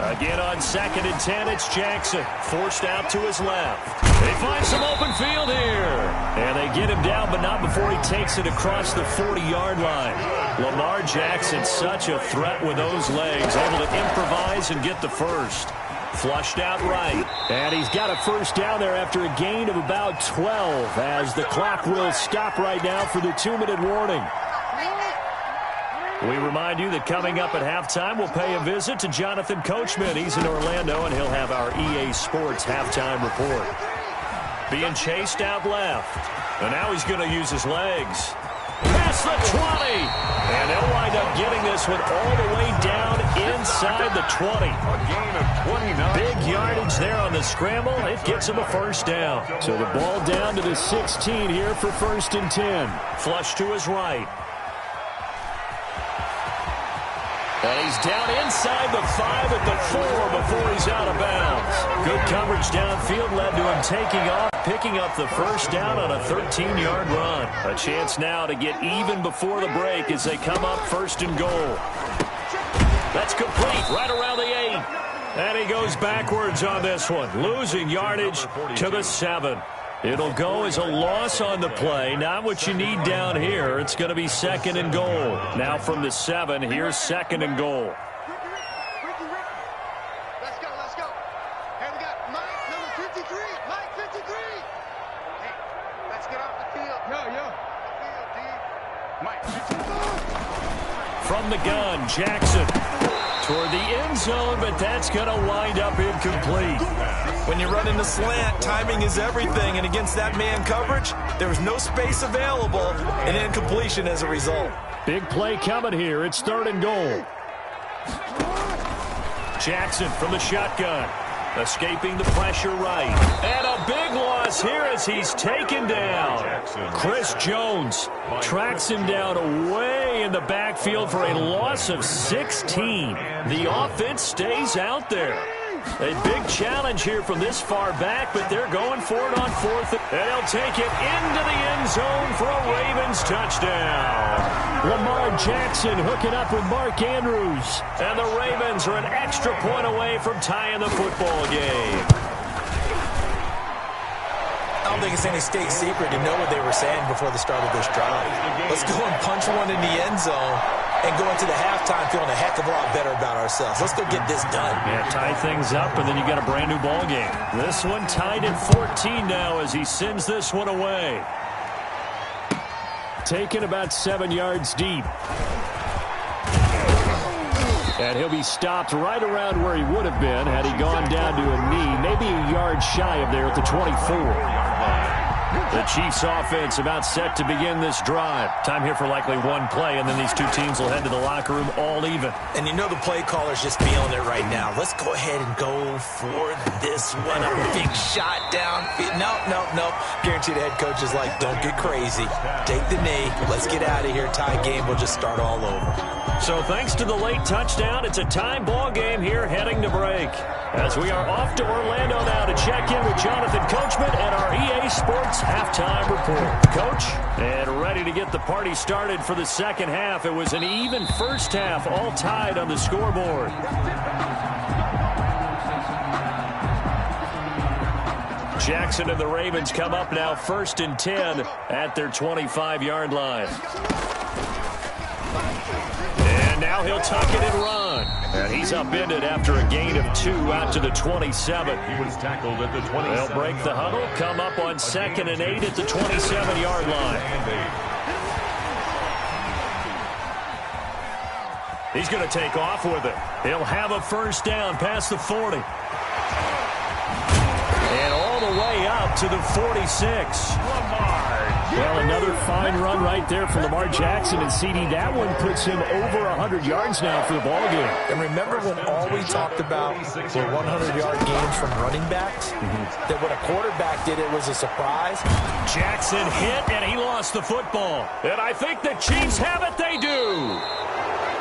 Again on 2nd and 10, it's Jackson. Forced out to his left. They find some open field here. And they get him down, but not before he takes it across the 40-yard line. Lamar Jackson, such a threat with those legs. Able to improvise and get the first. Flushed out right. And he's got a first down there after a gain of about 12 as the clock will stop right now for the 2-minute warning. We remind you that coming up at halftime, we'll pay a visit to Jonathan Coachman. He's in Orlando, and he'll have our EA Sports halftime report. Being chased out left. And now he's going to use his legs. Past the 20. And they'll wind up getting this one all the way down inside the 20. A gain of 29. Big yardage there on the scramble. It gets him a first down. So the ball down to the 16 here for 1st and 10. Flush to his right. And he's down inside the 5 at the 4 before he's out of bounds. Good coverage downfield led to him taking off, picking up the first down on a 13-yard run. A chance now to get even before the break as they come up 1st and goal. That's complete right around the 8. And he goes backwards on this one, losing yardage to the 7. It'll go as a loss on the play. Not what you need down here. It's going to be 2nd and goal. Now from the 7, here's 2nd and goal. Let's go. Hey, we got Mike, number 53. Mike, 53. Hey, let's get off the field. Yo. Mike, 54. From the gun, Jackson toward the end zone, but that's going to wind up incomplete. When you run in the slant, timing is everything, and against that man coverage, there was no space available, and incompletion as a result. Big play coming here. It's 3rd and goal. Jackson from the shotgun, escaping the pressure right. And a big loss here as he's taken down. Chris Jones tracks him down away in the backfield for a loss of 16. The offense stays out there. A big challenge here from this far back, but they're going for it on 4th. And he'll take it into the end zone for a Ravens touchdown. Lamar Jackson hooking up with Mark Andrews. And the Ravens are an extra point away from tying the football game. I don't think it's any state secret to know what they were saying before the start of this drive. Let's go and punch one in the end zone and go into the halftime feeling a heck of a lot better about ourselves. Let's go get this done. Yeah, tie things up, and then you got a brand new ball game. This one tied at 14 now as he sends this one away. Taken about 7 yards deep. And he'll be stopped right around where he would have been had he gone down to a knee, maybe a yard shy of there at the 24. The Chiefs offense about set to begin this drive. Time here for likely one play, and then these two teams will head to the locker room all even. And you know the play caller's just feeling it right now. Let's go ahead and go for this one. A big shot down. Nope. Guarantee the head coach is like, don't get crazy. Take the knee. Let's get out of here. Tie game. We'll just start all over. So thanks to the late touchdown, it's a tie ball game here heading to break. As we are off to Orlando now to check in with Jonathan Coachman and our EA Sports halftime report. Coach, and ready to get the party started for the second half. It was an even first half, all tied on the scoreboard. Jackson and the Ravens come up now 1st and 10 at their 25-yard line. And now he'll tuck it and run. And he's upended after a gain of 2 out to the 27. He was tackled at the 27. They'll break the huddle, come up on 2nd and 8 at the 27-yard line. He's going to take off with it. He'll have a first down past the 40. And all the way up to the 46. Well, another fine run right there from Lamar Jackson and CD. That one puts him over 100 yards now for the ball game. And remember when all we talked about were 100-yard games from running backs? That when a quarterback did it was a surprise? Jackson hit, and he lost the football. And I think the Chiefs have it. They do.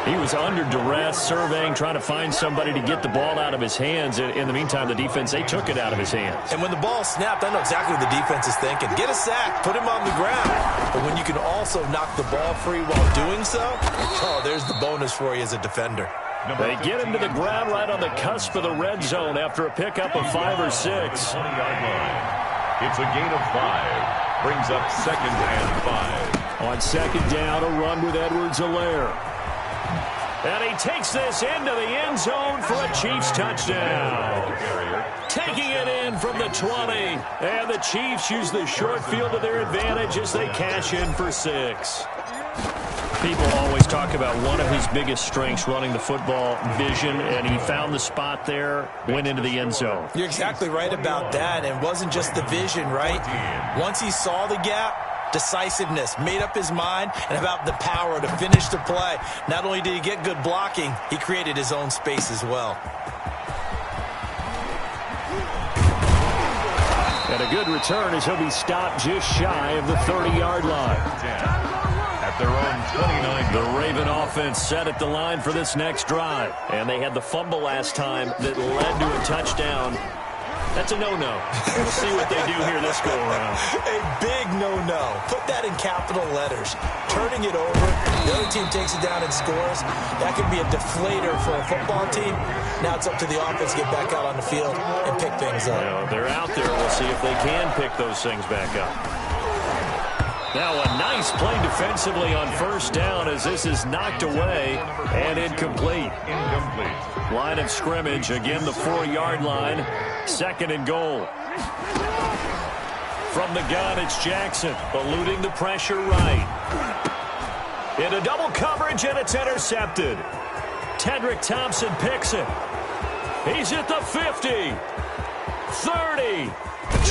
He was under duress, surveying, trying to find somebody to get the ball out of his hands. In the meantime, the defense, they took it out of his hands. And when the ball snapped, I know exactly what the defense is thinking. Get a sack, put him on the ground. But when you can also knock the ball free while doing so, oh, there's the bonus for you as a defender. They get him to the ground right on the cusp of the red zone after a pickup of 5 or 6. 20-yard line. It's a gain of 5. Brings up 2nd and 5. On 2nd down, a run with Edwards-Helaire. And he takes this into the end zone for a Chiefs touchdown. Taking it in from the 20. And the Chiefs use the short field to their advantage as they cash in for 6. People always talk about one of his biggest strengths running the football, vision, and he found the spot there, went into the end zone. You're exactly right about that, and it wasn't just the vision, right? Once he saw the gap, decisiveness, made up his mind, and about the power to finish the play. Not only did he get good blocking, he created his own space as well. And a good return as he'll be stopped just shy of the 30-yard line. At their own 29. The Raven offense set at the line for this next drive. And they had the fumble last time that led to a touchdown. That's a no-no. We'll see what they do here this go-around. A big no-no. Put that in capital letters. Turning it over, the other team takes it down and scores. That can be a deflator for a football team. Now it's up to the offense to get back out on the field and pick things up. Well, they're out there. We'll see if they can pick those things back up. Now a nice play defensively on first down as this is knocked away and incomplete. Line of scrimmage, again the 4-yard line. 2nd and goal. From the gun, it's Jackson, eluding the pressure right. Into double coverage, and it's intercepted. Tedrick Thompson picks it. He's at the 50, 30,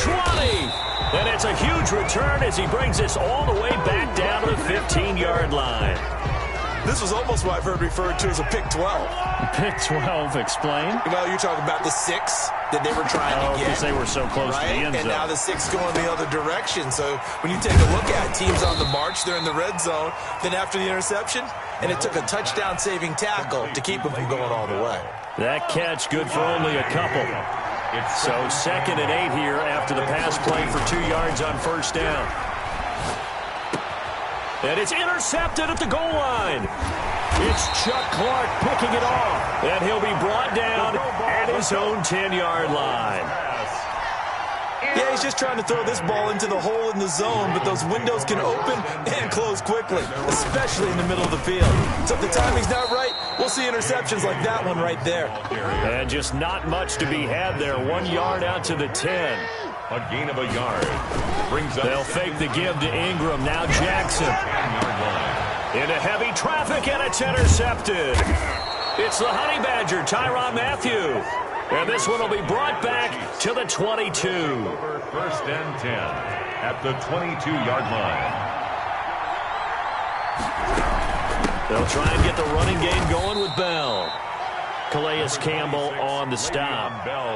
20. And it's a huge return as he brings this all the way back down to the 15-yard line. This was almost what I've heard referred to as a pick 12. Pick 12, explain. Well, you're talking about the 6 that they were trying to get. Because they were so close to the end zone. And now the 6 going the other direction. So when you take a look at it, teams on the march, they're in the red zone. Then after the interception, and it took a touchdown-saving tackle to keep them from going all the way. That catch good for only a couple. So 2nd and 8 here after the pass play for 2 yards on first down. And it's intercepted at the goal line. It's Chuck Clark picking it off. And he'll be brought down at his own 10-yard line. Yeah, he's just trying to throw this ball into the hole in the zone, but those windows can open and close quickly, especially in the middle of the field. So if the timing's not right, we'll see interceptions like that one right there. And just not much to be had there. 1 yard out to the 10. A gain of a yard. They'll fake the give to Ingram. Now Jackson. Into heavy traffic, and it's intercepted. It's the Honey Badger, Tyrann Mathieu. And this one will be brought back to the 22. 1st and 10 at the 22-yard line. They'll try and get the running game going with Bell. Calais Campbell on the stop.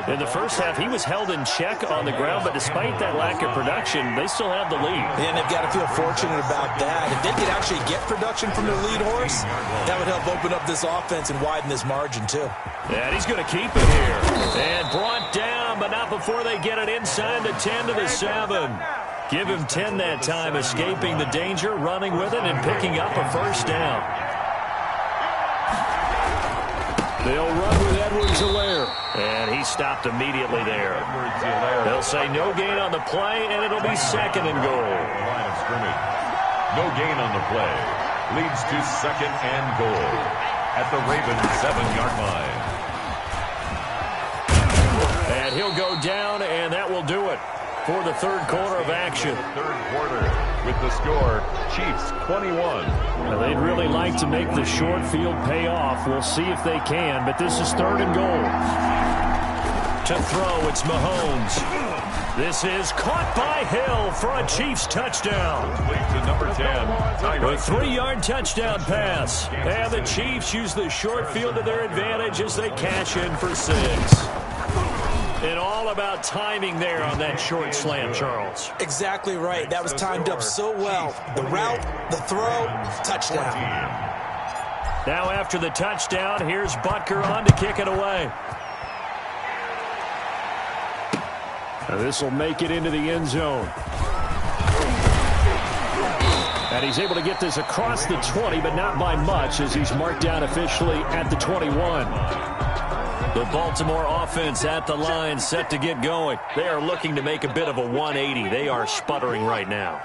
In the first half, he was held in check on the ground, but despite that lack of production, they still have the lead. And they've got to feel fortunate about that. If they could actually get production from their lead horse, that would help open up this offense and widen this margin, too. And he's going to keep it here. And brought down, but not before they get it inside the 10 to the 7. Give him 10 that time, escaping the danger, running with it, and picking up a first down. They'll run with Edwards-Helaire. And he stopped immediately there. They'll say no gain on the play, and it'll be 2nd and goal. Line of scrimmage. No gain on the play. Leads to 2nd and goal at the Ravens' 7-yard line. And he'll go down, and that will do it for the 3rd quarter of action. 3rd quarter with the score, Chiefs 21. Now, they'd really like to make the short field pay off. We'll see if they can, but this is 3rd and goal. To throw, it's Mahomes. This is caught by Hill for a Chiefs touchdown. To number 10. A 3-yard touchdown pass. And the Chiefs use the short field to their advantage as they cash in for 6. And all about timing there on that short slant, Charles. Exactly right. That was timed up so well. The route, the throw, touchdown. Now after the touchdown, here's Butker on to kick it away. Now this will make it into the end zone. And he's able to get this across the 20, but not by much as he's marked down officially at the 21. The Baltimore offense at the line, set to get going. They are looking to make a bit of a 180. They are sputtering right now.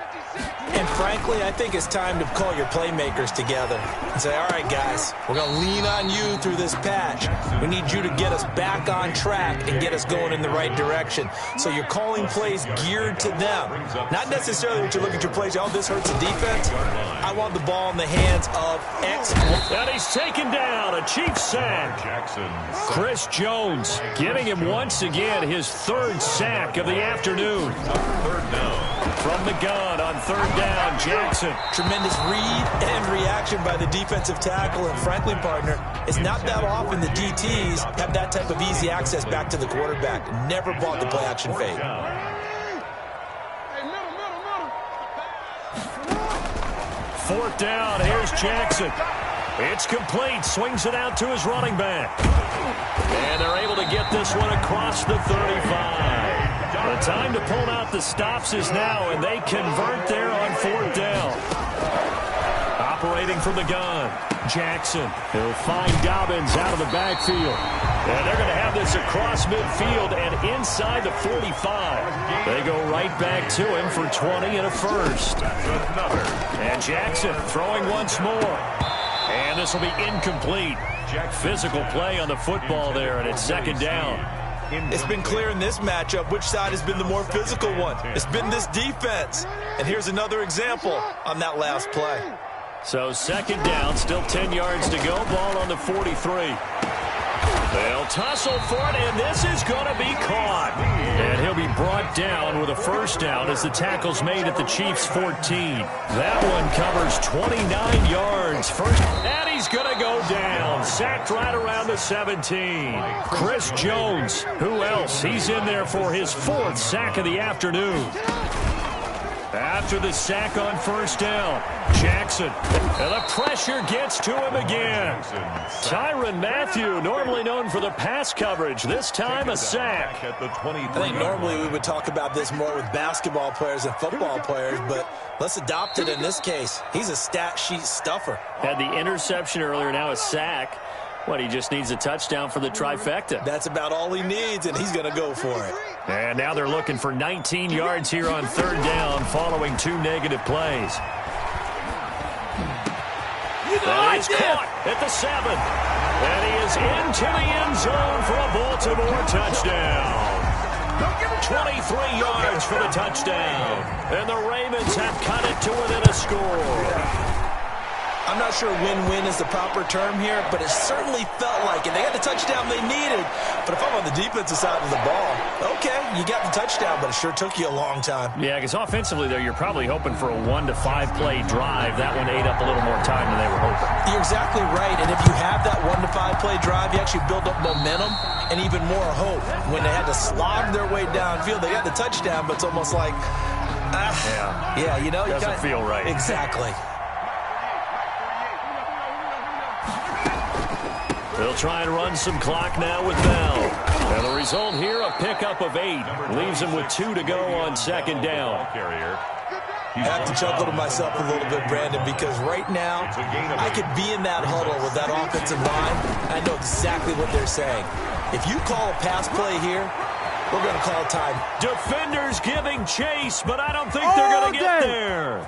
And frankly, I think it's time to call your playmakers together and say, all right, guys, we're going to lean on you through this patch. We need you to get us back on track and get us going in the right direction. So you're calling plays geared to them. Not necessarily what you look at your plays, oh, this hurts the defense. I want the ball in the hands of X. And he's taken down, a Chiefs sack. Chris Jones getting him once again his 3rd sack of the afternoon. 3rd down. From the gun on 3rd down, Jackson. Tremendous read and reaction by the defensive tackle. And frankly, partner, it's not that often the DTs have that type of easy access back to the quarterback. Never bought the play action fade. 4th down, here's Jackson. It's complete, swings it out to his running back. And they're able to get this one across the 35. The time to pull out the stops is now, and they convert there on 4th down. Operating from the gun, Jackson. He'll find Dobbins out of the backfield. And they're going to have this across midfield and inside the 45. They go right back to him for 20 and a first. And Jackson throwing once more. And this will be incomplete. Physical play on the football there, and it's 2nd down. It's been clear in this matchup which side has been the more physical one. It's been this defense. And here's another example on that last play. So 2nd down, still 10 yards to go. Ball on the 43. They'll tussle for it, and this is going to be caught. And he'll be brought down with a first down as the tackle's made at the Chiefs' 14. That one covers 29 yards. First, and he's going to go down. Sacked right around the 17. Chris Jones, who else? He's in there for his 4th sack of the afternoon. After the sack on first down, Jackson. And the pressure gets to him again. Tyrann Mathieu, normally known for the pass coverage, this time a sack. I think normally we would talk about this more with basketball players and football players, but let's adopt it in this case. He's a stat sheet stuffer. Had the interception earlier, now a sack. What, he just needs a touchdown for the trifecta. That's about all he needs, and he's going to go for it. And now they're looking for 19 yards here on 3rd down following 2 negative plays. That is caught at the 7. And he is into the end zone for a Baltimore touchdown. 23 yards for the touchdown. And the Ravens have cut it to within a score. I'm not sure win-win is the proper term here, but it certainly felt like it. They got the touchdown they needed, but if I'm on the defensive side of the ball, okay, you got the touchdown, but it sure took you a long time. Yeah, because offensively, there, you're probably hoping for a 1 to 5 play drive. That one ate up a little more time than they were hoping. You're exactly right, and if you have that 1 to 5 play drive, you actually build up momentum and even more hope. When they had to slog their way downfield, they got the touchdown, but it's almost like, yeah, you know, doesn't feel right. Exactly. They'll try and run some clock now with Bell. And the result here, a pickup of 8. Leaves him with 2 to go on 2nd down. I have to chuckle to myself a little bit, Brandon, because right now I could be in that huddle with that offensive line. I know exactly what they're saying. If you call a pass play here, we're going to call time. Defenders giving chase, but I don't think they're going to get there.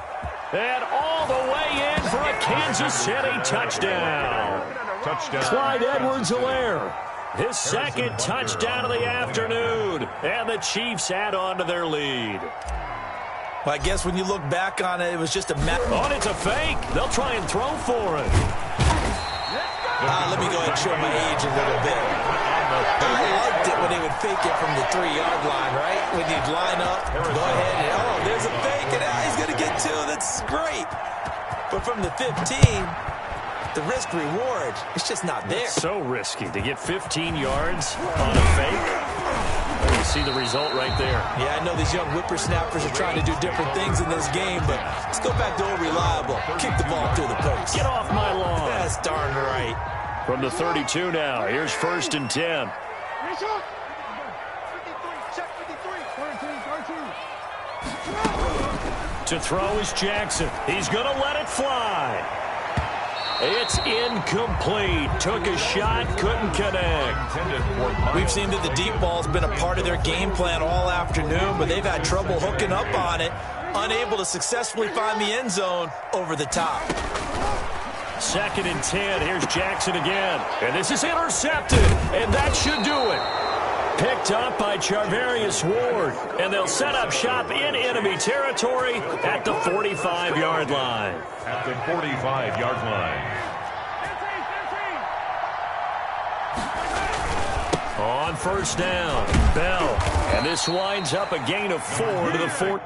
And all the way in for a Kansas City touchdown. Clyde Edwards-Helaire, his 2nd touchdown of the afternoon, and the Chiefs add on to their lead. Well, I guess when you look back on it, it was just a it's a fake. They'll try and throw for it. Let me go ahead and show my age a little bit. I liked it when they would fake it from the 3-yard line, right? When you'd line up, go ahead, and there's a fake, and he's going to get 2. That's great. But from the 15... the risk-reward, it's just not there. It's so risky to get 15 yards on a fake. And you see the result right there. Yeah, I know these young whippersnappers are trying to do different things in this game, but let's go back to old reliable. Kick the ball through the post. Get off my lawn. That's darn right. From the 32 now, here's 1st and 10. To throw is Jackson. He's going to let it fly. It's incomplete. Took a shot, couldn't connect. We've seen that the deep ball's been a part of their game plan all afternoon, but they've had trouble hooking up on it, unable to successfully find the end zone over the top. 2nd and 10. Here's Jackson again. And this is intercepted, and that should do it. Picked up by Charvarius Ward, and they'll set up shop in enemy territory at the 45-yard line. At the 45-yard line. On first down, Bell. And this winds up a gain of 4 to the 4.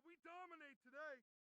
We dominate today.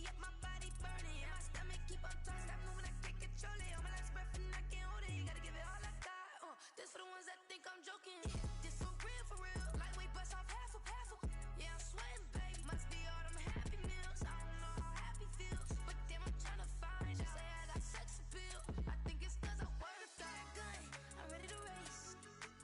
me up, my body burning. And my stomach keep on tossing. Stop moving, I can't control it. On my last breath and I can't hold it. You gotta give it all I got. This for the ones that think I'm joking. This for real, for real. Lightweight bust off half a. Yeah, I'm sweating, babe. Must be all them happy meals. I don't know how happy feels. But damn, I'm tryna find you. Say I got sex appeal. I think it's cause I work that gun. I'm ready to race.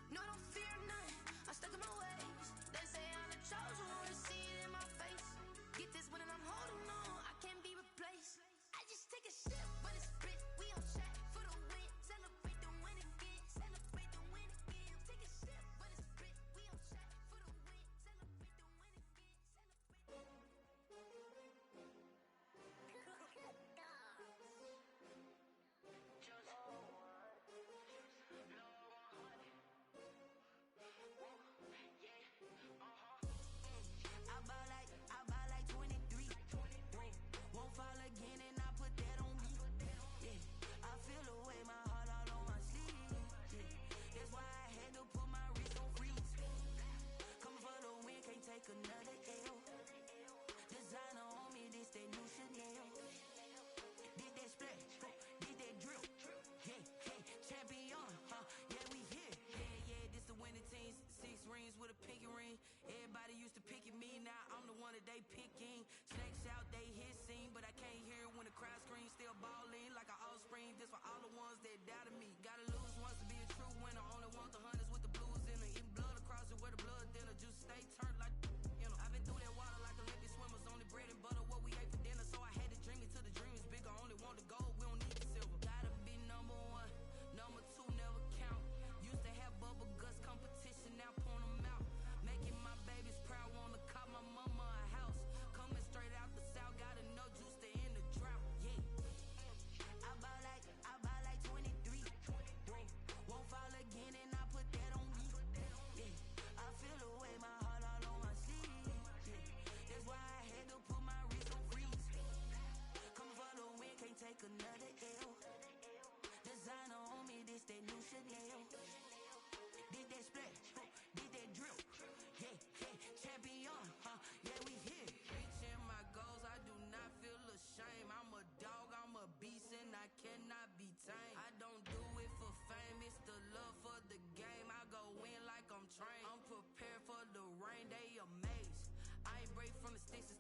No, I don't fear none. I'm stuck in my ways. They say I'm the chosen one. See it in my face. Get this one and I'm holding on. I can't be replaced. I just take a sip, but it's split. We on track for the win. Celebrate the win again. Celebrate the win again. Take a sip, but it's split. We on track for the win. Celebrate the win again. Celebrate the win. I buy like 23. Won't fall again and I put that on me. Yeah, I feel the way, my heart all on my sleeve. Yeah, that's why I had to put my wrist on freeze. Coming for the win, can't take another L. Designer on me, this that new Chanel. Did that splash, did that drill. Yeah, champion, yeah, we here. Yeah, this the winning teams. 6 rings with a pinky ring. Everybody used to picking me, now I'm the one that they picking. Snakes out, they hit scene, but I can't hear it when the crowd screams. Still balling like an offspring. This for all the ones that doubted me. Gotta lose once to be a true winner. Only want the hunters with the blues in it. Eating blood across it where the blood dinner. Juice stay turned like, you know. I've been through that water like Olympic swimmers. Only bread and butter, what we ate for dinner. So I had to dream it till the dream is bigger. Only want the gold, we don't need the silver. Gotta be number 1, number 2 never count. Used to have bubble guts competition, now point them out. Making my babies proud, wanna call my mama a house. Coming straight out the south, gotta know juice to end the drought. Yeah, I buy like 23. Won't fall again and I put that on me. Yeah, I feel the way, my heart all on my sleeve. Yeah, that's why I had to put my wrist on freeze. Coming for the win, can't take another L. Designer on me, this that new Chanel. Did that splash, did that drill. Yeah, champion, yeah, we here. Reaching my goals, I do not feel ashamed. I'm a dog, I'm a beast, and I cannot be tamed. I don't do it for fame, it's the love for the game. I go in like I'm trained. I'm prepared for the rain, they amazed. I ain't break from the sticks and